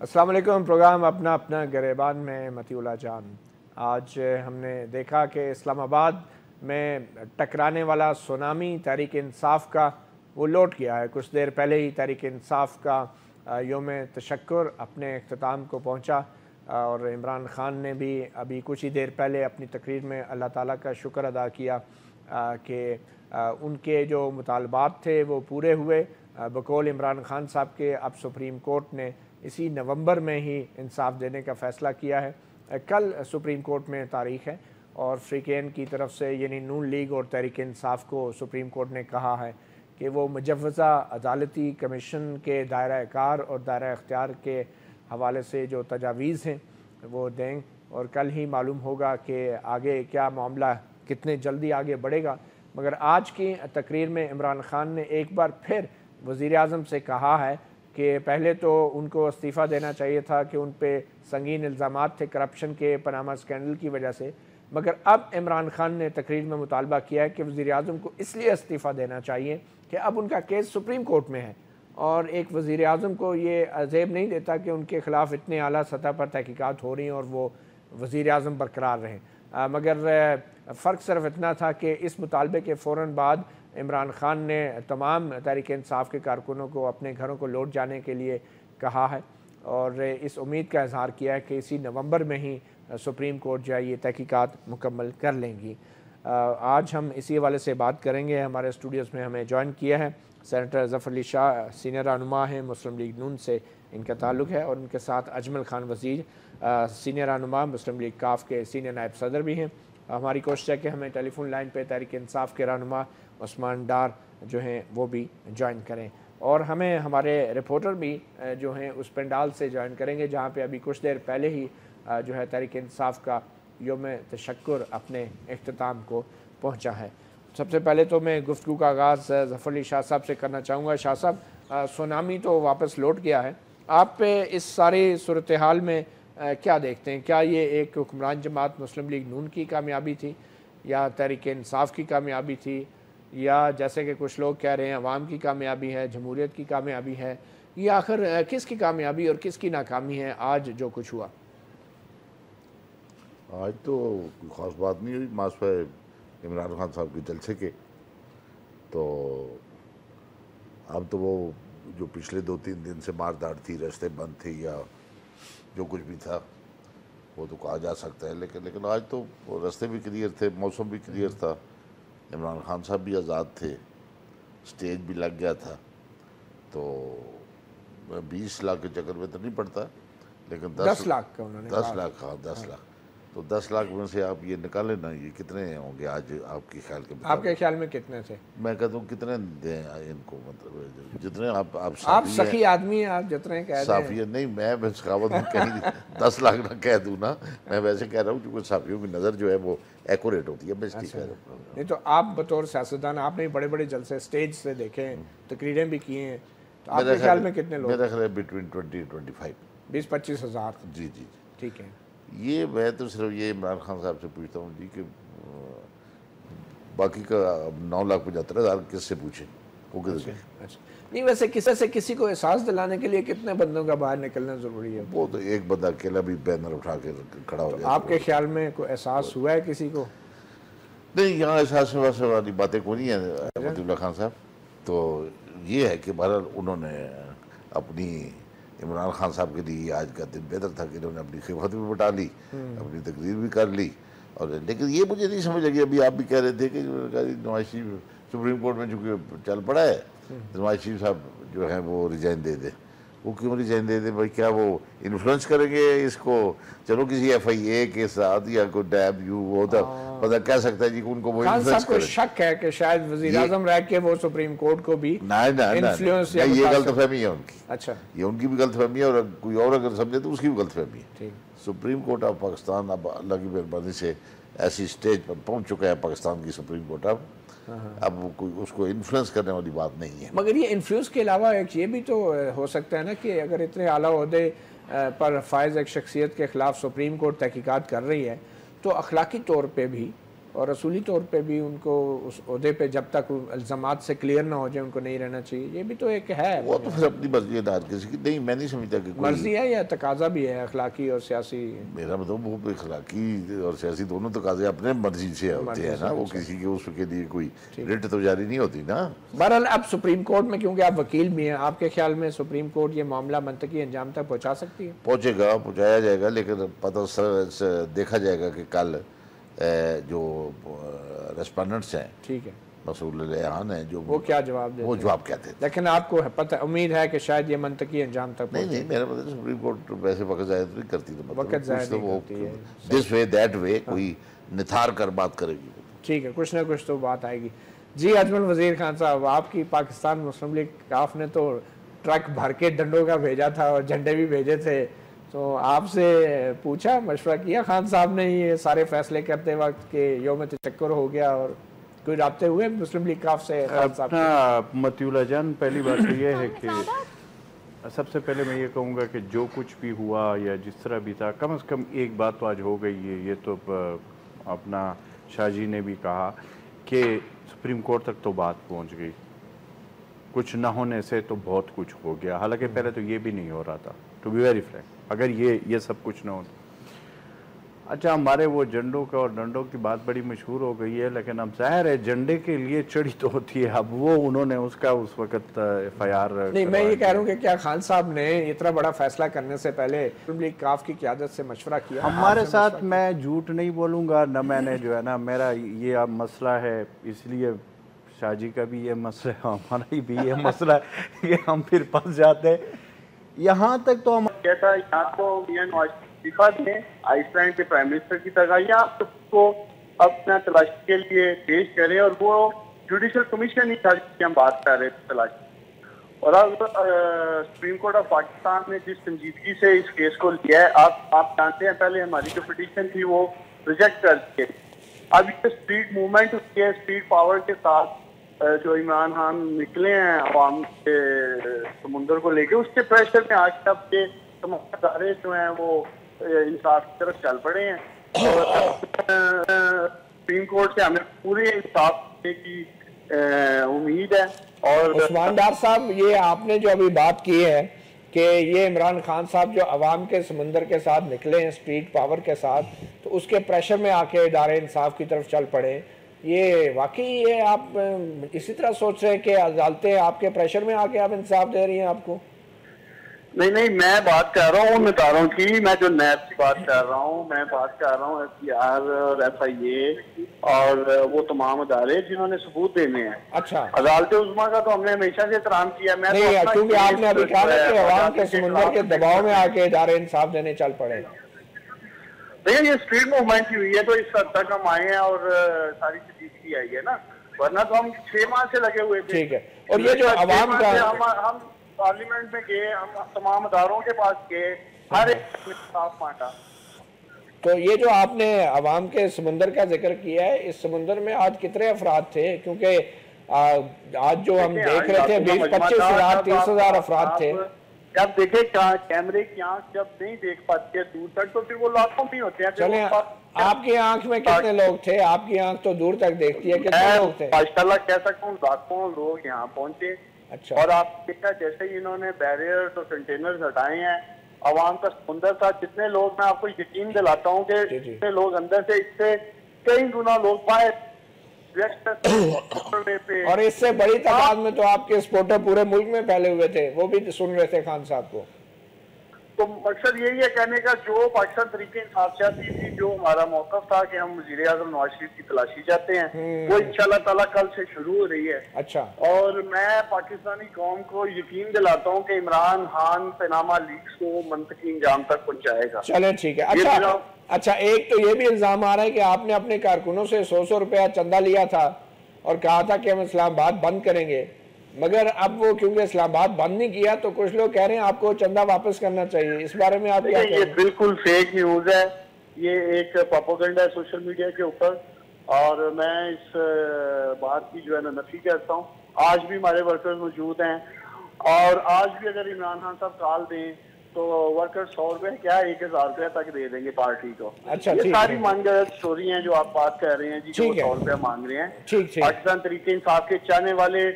अस्सलाम वालेकुम। प्रोग्राम अपना अपना गिरेबान में मतीउल्लाह जान। आज हमने देखा कि इस्लामाबाद में टकराने वाला सुनामी तहरीक इंसाफ का वो लौट गया है। कुछ देर पहले ही तहरीक इंसाफ का योम तशक्कुर अपने अख्ताम को पहुँचा और इमरान खान ने भी अभी कुछ ही देर पहले अपनी तकरीर में अल्लाह ताला का शुक्र अदा किया कि उनके जो मुतालबात थे वो पूरे हुए। बकौल इमरान खान साहब के अब सुप्रीम कोर्ट ने इसी नवंबर में ही इंसाफ देने का फ़ैसला किया है। कल सुप्रीम कोर्ट में तारीख़ है और फ्रीकेन की तरफ से यानी नून लीग और तहरीक इंसाफ को सुप्रीम कोर्ट ने कहा है कि वो मुजव्वज़ा अदालती कमीशन के दायरा कार और दायरा इख्तियार के हवाले से जो तजावीज़ हैं वो दें और कल ही मालूम होगा कि आगे क्या मामला कितने जल्दी आगे बढ़ेगा। मगर आज की तकरीर में इमरान खान ने एक बार फिर वज़ीर आज़म से कहा है कि पहले तो उनको इस्तीफ़ा देना चाहिए था कि उन पे संगीन इल्ज़ामात थे करप्शन के पनामा स्कैंडल की वजह से। मगर अब इमरान खान ने तकरीर में मुतालबा किया है कि वज़ीर आज़म को इसलिए इस्तीफ़ा देना चाहिए कि अब उनका केस सुप्रीम कोर्ट में है और एक वज़ीर आज़म को ये अज़ेब नहीं देता कि उनके ख़िलाफ़ इतने आला सतह पर तहकीकात हो रही हैं और वो वज़ीर आज़म बरकरार रहें। मगर फ़र्क सिर्फ इतना था कि इस मुतालबे के फ़ौरन बाद इमरान खान ने तमाम तहरीक इंसाफ के कारकुनों को अपने घरों को लौट जाने के लिए कहा है और इस उम्मीद का इजहार किया है कि इसी नवंबर में ही सुप्रीम कोर्ट जो है ये तहकीकात मुकम्मल कर लेंगी। आज हम इसी हवाले से बात करेंगे। हमारे स्टूडियोज़ में हमें ज्वाइन किया है सेनेटर ज़फ़र अली शाह, सीनियर रहनुमा हैं मुस्लिम लीग नून से इनका ताल्लुक़ है और उनके साथ अजमल खान वज़ीर, सीनियर रहनुमा मुस्लिम लीग काफ के सीनियर नायब सदर भी हैं। हमारी कोशिश है कि हमें टेलीफोन लाइन पे तहरीक इंसाफ के रहनुमा उस्मान डार जो हैं वो भी ज्वाइन करें और हमें हमारे रिपोर्टर भी जो हैं उस पंडाल से ज्वाइन करेंगे जहाँ पे अभी कुछ देर पहले ही जो है तहरीक इंसाफ का योम तशक्कुर अपने इख्तिताम को पहुँचा है। सबसे पहले तो मैं गुफ्तगू का आगाज़ ज़फ़र अली शाह साहब से करना चाहूँगा। शाह साहब, सुनामी तो वापस लौट गया है, आप पे इस सारी सूरत हाल में क्या देखते हैं? क्या ये एक हुक्मरान जमात मुस्लिम लीग नून की कामयाबी थी या तहरीक इंसाफ की कामयाबी थी या जैसे कि कुछ लोग कह रहे हैं अवाम की कामयाबी है, जमहूरियत की कामयाबी है, या आखिर किसकी कामयाबी और किसकी नाकामी है आज जो कुछ हुआ? आज तो कोई ख़ास बात नहीं हुई मासपे इमरान खान साहब के जलसे के। तो अब तो वो जो पिछले 2-3 दिन से मारदार थी, रास्ते बंद थे या जो कुछ भी था वो तो कहा जा सकता है, लेकिन आज तो रास्ते भी क्लियर थे, मौसम भी क्लियर था, इमरान खान साहब भी आज़ाद थे, स्टेज भी लग गया था। तो 20 लाख के चक्कर में तो नहीं पड़ता, लेकिन 10 लाख का उन्होंने 10 लाख हाँ 10 लाख तो 10 लाख में से आप ये निकालें ना, ये कितने होंगे आज आपके ख्याल के? आपके ख्याल में कितने थे? मैं कहता हूँ कितने दें इनको, मतलब जितने आप सखी आदमी हैं, आप जितने कह रहे साफी है नहीं, मैं सखावत में कहीं 10 लाख ना कह दूँ ना, मैं वैसे कह रहा हूँ क्योंकि साफियों की नज़र जो है वो एक्यूरेट होती है। मैं इसकी कह रहा हूँ। नहीं तो आप बतौर सियासतदान आपने बड़े बड़े जलसे स्टेज से देखे, तकरीरें भी की हैं, तो आपके ख्याल में कितने लोग? मेरा ख्याल है बिटवीन 20-25 20-25 हज़ार। जी जी ठीक है। ये मैं तो सिर्फ ये इमरान खान साहब से पूछता हूँ जी कि बाकी का 9,75,000 किससे पूछे वो किधर? अच्छा नहीं, वैसे किसी को एहसास दिलाने के लिए कितने बंदों का बाहर निकलना ज़रूरी है? वो तो एक बंदा अकेला भी बैनर उठा के खड़ा हो जाए। आपके ख्याल में कोई एहसास हुआ है किसी को? नहीं, यहाँ एहसास वाली बातें कोई नहीं है मतीउल्लाह खान साहब। तो ये है कि बहरहाल उन्होंने अपनी इमरान खान साहब के लिए आज का दिन बेहतर था कि इन्होंने अपनी खिदमत भी बता ली, अपनी तकरीर भी कर ली। और लेकिन ये मुझे नहीं समझ लगी, अभी आप भी कह रहे थे कि नवाज शरीफ सुप्रीम कोर्ट में चूँकि चल पड़ा है, नवाज शरीफ साहब जो है वो रिजाइन दे दे। वो क्यों रिजाइन दे दे भाई? क्या वो इन्फ्लुएंस करेंगे इसको? चलो किसी FIA के साथ या कोई डैब यू वो तो पता कह सकता है जी उनको वो इन्फ्लुएंस करे। शक है कि शायद वज़ीर आज़म रह के वो सुप्रीम कोर्ट को भी इन्फ्लुएंस, ये गलतफहमी है उनकी। अच्छा, ये उनकी भी गलतफहमी है और कोई और अगर समझे तो उसकी भी गलतफहमी है। सुप्रीम कोर्ट ऑफ पाकिस्तान अब अल्लाह की मेहरबानी से ऐसी स्टेज पर पहुंच चुका है पाकिस्तान की सुप्रीम कोर्ट, अब कोई उसको इन्फ्लुएंस करने वाली बात नहीं है। मगर ये इन्फ्लुएंस के अलावा एक ये भी तो हो सकता है ना कि अगर इतने आला ओहदे पर फायज एक शख्सियत के ख़िलाफ़ सुप्रीम कोर्ट तहकीकात कर रही है तो अखलाकी तौर पे भी और रसूली तौर पे भी उनको उस ओहदे पे जब तक इल्ज़ामात से क्लियर ना हो जाए उनको नहीं रहना चाहिए, ये भी तो एक है। वो तो फिर अपनी मर्जी है हर किसी की, नहीं मैं नहीं समझता कि मर्जी है या तकाजा भी है अखलाकी और सियासी। मेरा मतलब वो अखलाकी और सियासी दोनों तकाजे अपने मर्जी से होते हैं ना, वो किसी के उसके लिए कोई रिट तो जारी नहीं होती ना। बहरहाल अब सुप्रीम कोर्ट में, क्योंकि आप वकील भी हैं, आपके ख्याल में सुप्रीम कोर्ट ये मामला मंतकी अंजाम तक पहुँचा सकती है? पहुँचेगा, पहुँचाया जाएगा, लेकिन पता देखा जाएगा कि कल जो रेस्पोंडेंट्स हैं, ठीक है, मसूल खान है, जो वो क्या जवाब देते हैं, वो जवाब क्या देते हैं। लेकिन आपको पता उम्मीद है कि शायद ये मंतकी अंजाम तक नहीं, मेरा मतलब सुप्रीम कोर्ट वैसे वक्त ज़ाहिर नहीं करती, तो वक्त ज़ाहिर नहीं करती है, दिस वे दैट वे कोई निथार कर बात करेगी। ठीक है, कुछ ना कुछ तो बात आएगी। जी अजमल वजीर खान साहब, आपकी पाकिस्तान मुस्लिम लीग काफ ने तो ट्रक भर के डंडों का भेजा था और झंडे भी भेजे थे, तो आपसे पूछा, मशवरा किया खान साहब ने ये सारे फैसले करते वक्त के यौम तशक्कुर हो गया, और कोई राब्ते हुए मुस्लिम लीग काफ से खान साहब? मतियुल्लाह जान, पहली बात तो ये है कि सबसे पहले मैं ये कहूँगा कि जो कुछ भी हुआ या जिस तरह भी था, कम से कम एक बात तो आज हो गई है। ये तो अपना शाहजी ने भी कहा कि सुप्रीम कोर्ट तक तो बात पहुँच गई, कुछ ना होने से तो बहुत कुछ हो गया। हालांकि पहले तो ये भी नहीं हो रहा था, टू बी वेरी फ्रैंक, अगर ये सब कुछ ना होता। अच्छा, हमारे वो झंडों का और डंडों की बात बड़ी मशहूर हो गई है, लेकिन अब जाहिर है झंडे के लिए चढ़ी तो होती है। अब वो उन्होंने उसका उस वक्त FIR नहीं, मैं ये कह रहा हूँ कि क्या खान साहब ने इतना बड़ा फैसला करने से पहले मुस्लिम लीग काफ की क़यादत से मशवरा किया? हमारे साथ, मैं झूठ नहीं बोलूँगा ना, मैंने जो है ना, मेरा ये अब मसला है, इसलिए शाहजी का भी ये मसला है, हमारा भी ये मसला है कि हम फिर फंस जाते हैं। यहाँ तक तो हम कहता है यहाँ को ने आइसलैंड के प्राइम मिनिस्टर की तरह या उसको अपना तलाशी के लिए पेश करें, और वो जुडिशल कमीशन ही था जिसकी हम बात कर रहे थे, तलाशी। और अब सुप्रीम कोर्ट ऑफ पाकिस्तान ने जिस संजीदगी से इस केस को लिया है, आप जानते हैं, पहले हमारी जो पिटीशन थी वो रिजेक्ट कर दी। अब ये स्ट्रीट मूवमेंट उसकी है, स्ट्रीट पावर के साथ जो इमरान खान निकले हैं अवाम के समुंदर को लेके, उसके प्रेशर में आज तक के तमाम अदारे जो हैं वो इंसाफ की तरफ चल पड़े हैं। सुप्रीम कोर्ट से हमें पूरे इंसाफ की उम्मीद है। और उस्मान डार साहब, ये आपने जो अभी बात की है कि ये इमरान खान साहब जो अवाम के समंदर के साथ निकले हैं, स्ट्रीट पावर के साथ, तो उसके प्रेशर में आके इदारे इंसाफ की तरफ चल पड़े, ये वाकई ये आप इसी तरह सोच रहे हैं कि अदालतें आपके प्रेशर में आके आप इंसाफ दे रही हैं आपको? नहीं, मैं बात कर रहा हूँ निदारों की, मैं जो नैब की बात कर रहा हूँ, मैं बात कर रहा हूँ FBR और FIA और वो तमाम अदारे जिन्होंने सबूत देने हैं। अच्छा, अदालत उज़्मा का तो हमने हमेशा से एहतराम किया। मैं नहीं, तो क्योंकि आपने अभी कहा ना कि अवाम के समुंदर के दबाव में आके इदारे इंसाफ देने चल पड़े। भैया ये स्ट्रीट मूवमेंट की हुई है तो इस हद तक हम आए हैं और सारी चीज आई है ना, वरना तो हम 6 माह से लगे हुए थे। ठीक है, और ये जो अवाम का हम पार्लियामेंट में गए, हम तमाम अदारों के पास गए, हर एक साफ बांटा। तो ये जो आपने अवाम के समुंदर का जिक्र किया है, इस समुंदर में आज कितने अफराद थे? क्योंकि आज जो हम देख रहे थे 20-25 हजार 30,000 अफराद थे। जब देखे कैमरे की आंख जब नहीं देख पाती है दूर तक, तो फिर वो लाखों में होते हैं। चले, आपकी आंख में कितने लोग थे? आपकी आंख तो दूर तक देखती है, कितने लोग थे? माशाल्लाह कह सकता हूँ लाखों लोग यहाँ पहुंचे। अच्छा, और आप देखा जैसे ही इन्होंने बैरियर्स और कंटेनर्स हटाए हैं, आवाम का समुंदर था, जितने लोग, मैं आपको यकीन दिलाता हूँ कि जितने लोग अंदर से, इससे कई गुना लोग बाहर। और इससे बड़ी तादाद में तो आपके सपोर्टर पूरे मुल्क में फैले हुए थे, वो भी सुन रहे थे खान साहब को। तो मकसद यही है कहने का, जो पाकिस्तान तरीके इंसाफ चाहती थी, जो हमारा मौक़िफ़ था कि हम वज़ीर आज़म नवाज शरीफ की तलाशी चाहते हैं, वो इंशाअल्लाह ताला कल से शुरू हो रही है। अच्छा, और मैं पाकिस्तानी कौम को यकीन दिलाता हूँ कि इमरान खान पनामा लीक्स को मंतकी इंजाम तक पहुँचाएगा। चले ठीक है। अच्छा, एक तो ये भी इल्जाम आ रहा है कि आपने अपने कारकुनों से 100 रुपया चंदा लिया था और कहा था कि हम इस्लामाबाद बंद करेंगे, मगर अब वो क्योंकि इस्लामाबाद बंद नहीं किया तो कुछ लोग कह रहे हैं आपको चंदा वापस करना चाहिए। इस बारे में आप क्या कहेंगे? ये बिल्कुल फेक न्यूज है, ये एक प्रोपेगेंडा है सोशल मीडिया के ऊपर, और मैं इस बात की जो है ना नफी करता हूँ। आज भी हमारे वर्कर्स मौजूद हैं, और आज भी अगर इमरान खान साहब कॉल दें तो वर्कर 100 रुपए क्या 1000 रुपया तक दे देंगे पार्टी को। अच्छा, ये ठीक सारी है। मांग स्टोरी हैं जो आप बात कर रहे हैं जी, जो 100 रुपया मांग रहे हैं। ठीक। पाकिस्तान तरीके इंसाफ के चाहने वाले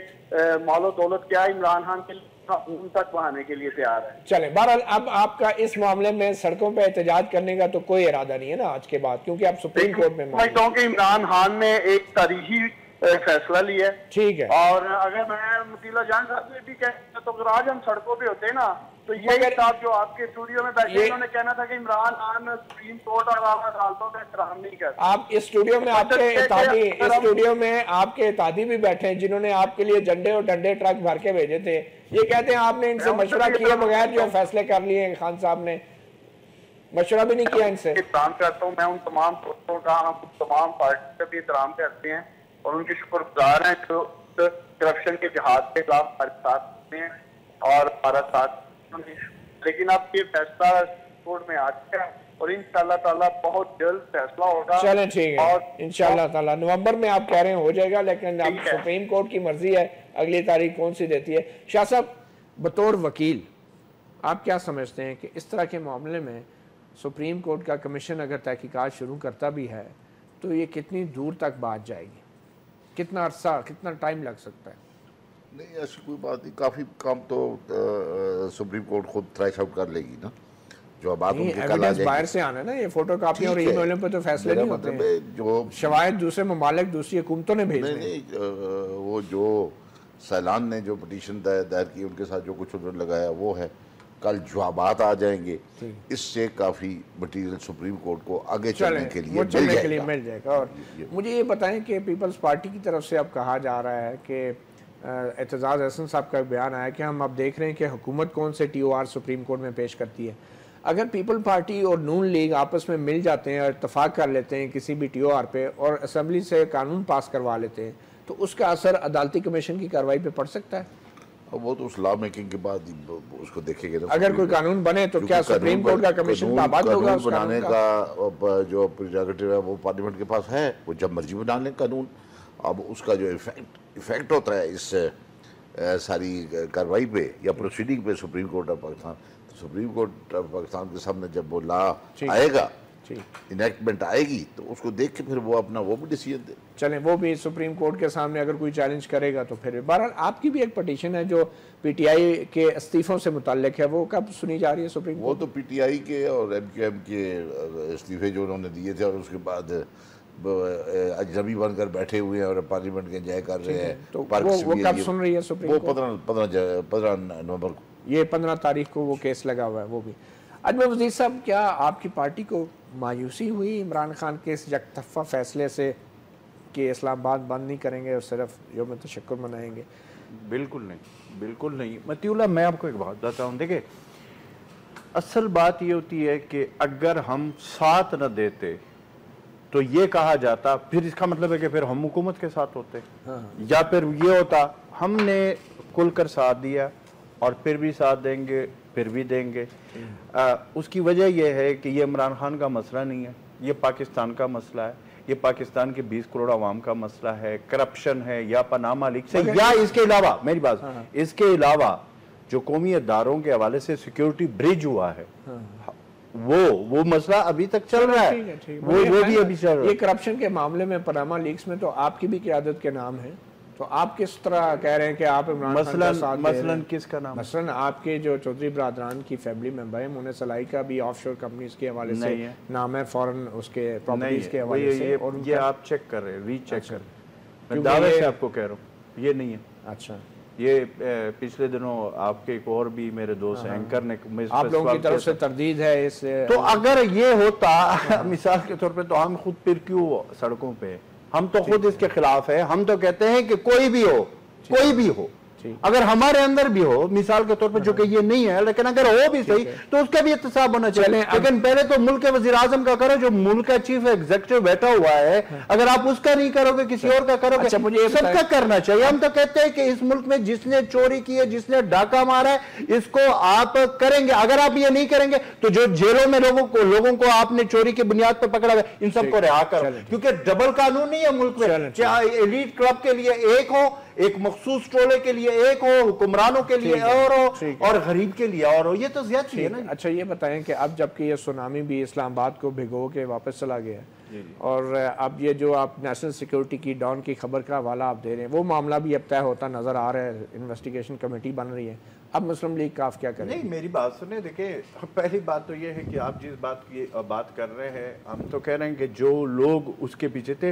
मालो दौलत क्या इमरान खान के खून तक बहाने के लिए तैयार है। चले, बहरहाल अब आपका इस मामले में सड़कों पे एहतजाज करने का तो कोई इरादा नहीं है ना आज के बाद, क्योंकि आप सुप्रीम कोर्ट में समझता हूँ कि इमरान खान ने एक तारीखी फैसला लिया है। ठीक है। और अगर मैं मतीला जान साहब से भी कहता तो अगर आज हम सड़कों पे होते ना तो ये साहब जो आपके स्टूडियो में बैठे उन्होंने कहना था कि इमरान खान सुप्रीम कोर्ट और अदालतों का एहतराम नहीं करता। आप इस स्टूडियो में आपके इत्तादी, इस स्टूडियो में आपके इत्तादी भी बैठे हैं जिन्होंने आपके लिए झंडे और डंडे ट्रक भर के भेजे थे। ये कहते हैं आपने इनसे मशवरा किए बगैर जो फैसले कर लिए, खान साहब ने मशवरा भी नहीं किया इनसे। एहतराम करता हूँ मैं उन तमाम दोस्तों का, हम तमाम पार्टी का भी एहतराम करते हैं और उनके शुक्रगुजार हैं जो करप्शन के जिहाद के खिलाफ हमारे साथ हैं और हमारा साथ। लेकिन अब ये फैसला कोर्ट में आ गया और इंशाल्लाह ताला बहुत जल्द फैसला होगा। चलें, ठीक है, इंशाल्लाह ताला नवंबर में आप कह रहे हैं हो जाएगा, लेकिन अब सुप्रीम कोर्ट की मर्जी है अगली तारीख कौन सी देती है। शाह साहब, बतौर वकील आप क्या समझते हैं कि इस तरह के मामले में सुप्रीम कोर्ट का कमीशन अगर तहकीकात शुरू करता भी है तो ये कितनी दूर तक बात जाएगी, कितना अरसा, कितना टाइम लग सकता है? नहीं, ऐसी कोई बात नहीं, काफ़ी काम तो सुप्रीम कोर्ट खुद थ्रेश आउट कर लेगी ना। जो बात उनके कल आ बाहर से आना है ना, ये फोटो कापी और ईमेलों पे तो फैसले नहीं होते हैं। जो शवायद दूसरे ममालिक, दूसरी हुकूमतों ने भेजे। नहीं, वो जो सैलान ने जो पिटीशन दायर की उनके साथ जो कुछ उन्होंने लगाया वो है, कल जवाबात आ जाएंगे, इससे काफ़ी मटीरियल सुप्रीम कोर्ट को आगे चलने के लिए मिल जाएगा। और मुझे ये बताएं कि पीपल्स पार्टी की तरफ से अब कहा जा रहा है कि एतजाज़ हसन साहब का बयान आया कि हम अब देख रहे हैं कि हुकूमत कौन से TOR सुप्रीम कोर्ट में पेश करती है। अगर पीपल पार्टी और नून लीग आपस में मिल जाते हैं और इत्तफाक कर लेते हैं किसी भी TOR पे और असम्बली से कानून पास करवा लेते हैं तो उसका असर अदालती कमीशन की कार्रवाई पे पड़ सकता है। वो तो उस लॉ मेकिंग के बाद उसको देखेंगे ना। अगर कोई कानून बने तो क्या सुप्रीम कोर्ट का कमीशन पाबंद होगा? बनाने का जो प्रेरोगेटिव है वो पार्लियामेंट के पास है, वो जब मर्जी बना लें कानून। अब उसका जो इफेक्ट होता है इस सारी कार्रवाई पे या प्रोसीडिंग पे सुप्रीम कोर्ट ऑफ पाकिस्तान, तो सुप्रीम कोर्ट ऑफ पाकिस्तान के सामने जब वो लॉ आएगा, इनेक्टमेंट आएगी, तो उसको देख के फिर वो अपना वो भी डिसीजन दे। चलें, वो भी सुप्रीम कोर्ट के सामने अगर कोई चैलेंज करेगा तो फिर। बहरहाल आपकी भी एक पटिशन है जो PTI के इस्तीफों से मुताल्लिक है, वो कब सुनी जा रही है सुप्रीम कोर्ट? वो तो PTI के और MQM के इस्तीफे जो उन्होंने दिए थे और उसके बाद अजनबी बनकर बैठे हुए हैं और पार्लियामेंट के एंजॉय कर रहे हैं। तो वो कब सुन रही है सुप्रीम कोर्ट? वो 15 नवंबर को, ये 15 तारीख को वो केस लगा हुआ है। वो भी अजमल वज़ीर साहब, क्या आपकी पार्टी को मायूसी हुई इमरान खान के इस यकतफ़ा फैसले से कि इस्लामाबाद बंद नहीं करेंगे और सिर्फ यौम तशक्कुर मनाएंगे? बिल्कुल नहीं, बिल्कुल नहीं। मतीउल्लाह, मैं आपको एक बात बताता हूँ, देखिए असल बात ये होती है कि अगर हम साथ न देते तो ये कहा जाता, फिर इसका मतलब है कि फिर हम हुकूमत के साथ होते। या फिर ये होता हमने खुलकर साथ दिया और फिर भी साथ देंगे, फिर भी देंगे। उसकी वजह यह है कि ये इमरान खान का मसला नहीं है, ये पाकिस्तान का मसला है, ये पाकिस्तान के 20 करोड़ आवाम का मसला है। करप्शन है या पनामा लीक से, या इसके अलावा, मेरी बात, इसके अलावा जो कौमी अदारों के हवाले से सिक्योरिटी ब्रिज हुआ है, वो मसला अभी तक चल रहा है। वो भी अभी चल रहा है। ये करप्शन के मामले में, पनामा लीक्स में तो आपकी भी क़यादत के नाम है, तो आप किस तरह कह रहे हैं कि आप इमरान खान का साथ दे रहे हैं? मसलन किसका नाम? मसलन आपके जो चौधरी बरादरान की फैमिली मेंबर है, मुने सलाई का भी ऑफशोर कंपनीज के हवाले से नाम है, फॉरेन उसके प्रॉपर्टीज के हवाले से। और ये आप चेक कर रहे हैं, रीचेक कर रहे हैं, मैं दावे से आपको कह रहा हूँ ये नहीं है। अच्छा, ये पिछले दिनों आपके एक और भी मेरे दोस्त एंकर ने, आप लोगों की तरफ से तरदीद है इस, तो अगर ये होता मिसाल के तौर पे, तो हम खुद फिर क्यों सड़कों पे? हम तो खुद इसके खिलाफ है। हम तो कहते हैं कि कोई भी हो, कोई भी हो, अगर हमारे अंदर भी हो, मिसाल के तौर पर, जो कि ये नहीं है, लेकिन अगर हो भी सही तो उसका भी एहतसाब होना चाहिए। लेकिन पहले तो मुल्क के वज़ीर आज़म का करो, जो मुल्क का चीफ एग्जीक्यूटिव बैठा हुआ है, अगर आप उसका नहीं करोगे किसी और का करोगे। अच्छा, मुझे सबका करना चाहिए। हम तो कहते हैं कि इस मुल्क में जिसने चोरी की है, जिसने डाका मारा है, इसको आप करेंगे। अगर आप ये नहीं करेंगे तो जो जेलों में लोगों को आपने चोरी की बुनियाद पर पकड़ा हुआ, इन सबको रिहा करो, क्योंकि डबल कानून नहीं है मुल्क में। चाहे एलीट क्लब के लिए एक हो, एक मखसूस टोले के लिए एक हो, हुक्मरानों के लिए और हो, और गरीब के लिए और हो। ये तो ज्यादती है ना। अच्छा ये बताएं कि अब जबकि ये सुनामी भी इस्लामाबाद को भिगो के वापस चला गया है और अब ये जो आप नेशनल सिक्योरिटी की डॉन की खबर का हवाला आप दे रहे हैं, वो मामला भी अब तय होता नजर आ रहा है, इन्वेस्टिगेशन कमेटी बन रही है, अब मुस्लिम लीग काफ क्या करे? नहीं, मेरी बात सुने, देखिए पहली बात तो ये है कि आप जिस बात की बात कर रहे हैं, हम तो कह रहे हैं कि जो लोग उसके पीछे थे,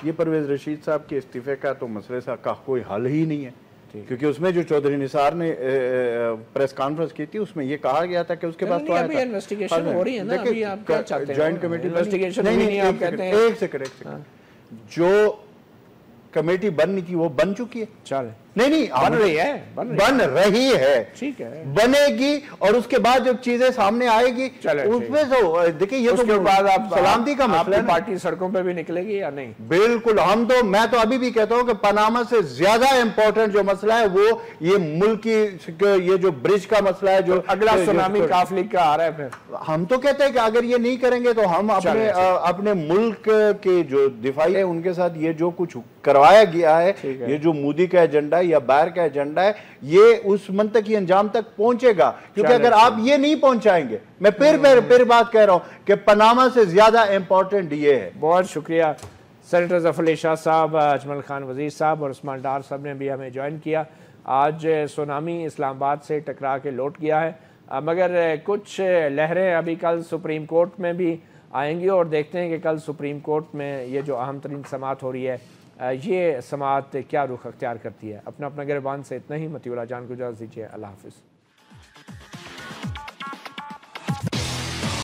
ये परवेज रशीद साहब के इस्तीफे का तो मसले का कोई हल ही नहीं है, क्योंकि उसमें जो चौधरी निसार ने प्रेस कॉन्फ्रेंस की थी उसमें ये कहा गया था कि उसके पास तो अभी इन्वेस्टिगेशन हो रही है ना, अभी आप क्या चाहते हैं? जॉइंट कमेटी इन्वेस्टिगेशन नहीं, आप कहते हैं एक सेकंड, जो कमेटी बननी थी वो बन चुकी है। चल नहीं बन रही है, बन रही है, ठीक है, बनेगी, और उसके बाद जब चीजें सामने आएगी उसमें तो देखिए ये तो बाद आप सलामती का मसला है। पार्टी सड़कों पे भी निकलेगी या नहीं? बिल्कुल, मैं तो अभी भी कहता हूं कि पनामा से ज्यादा इंपॉर्टेंट जो मसला है वो ये मुल्क की ये जो ब्रिज का मसला है, जो अगला सुनामी काफ लीग का आ रहा है। फिर हम तो कहते हैं कि अगर ये नहीं करेंगे तो हम अपने मुल्क के जो दिफाई है उनके साथ ये जो कुछ करवाया गया है, ये जो मोदी का एजेंडा या बाहर का एजेंडा है, ये उस मंतकी अंजाम तक पहुंचेगा, क्योंकि अगर आप ये नहीं पहुंचाएंगे, मैं फिर बात कह रहा हूं कि पनामा से ज्यादा इंपॉर्टेंट ये है। बहुत शुक्रिया सेनेटर ज़फ़र अली शाह साहब, अजमल खान वजीर साहब और उस्मान डार साहब ने भी हमें ज्वाइन किया। आज सुनामी इस्लामाबाद से टकरा के लौट गया है, मगर कुछ लहरें अभी कल सुप्रीम कोर्ट में भी आएंगी और देखते हैं कि कल सुप्रीम कोर्ट में ये जो अहम तरीन समाअत हो रही है, ये समाअत क्या रुख अख्तियार करती है। अपना गिरबान से इतना ही। मतीउल्लाह जान को इजाज़त दीजिए। अल्लाह हाफ़िज़।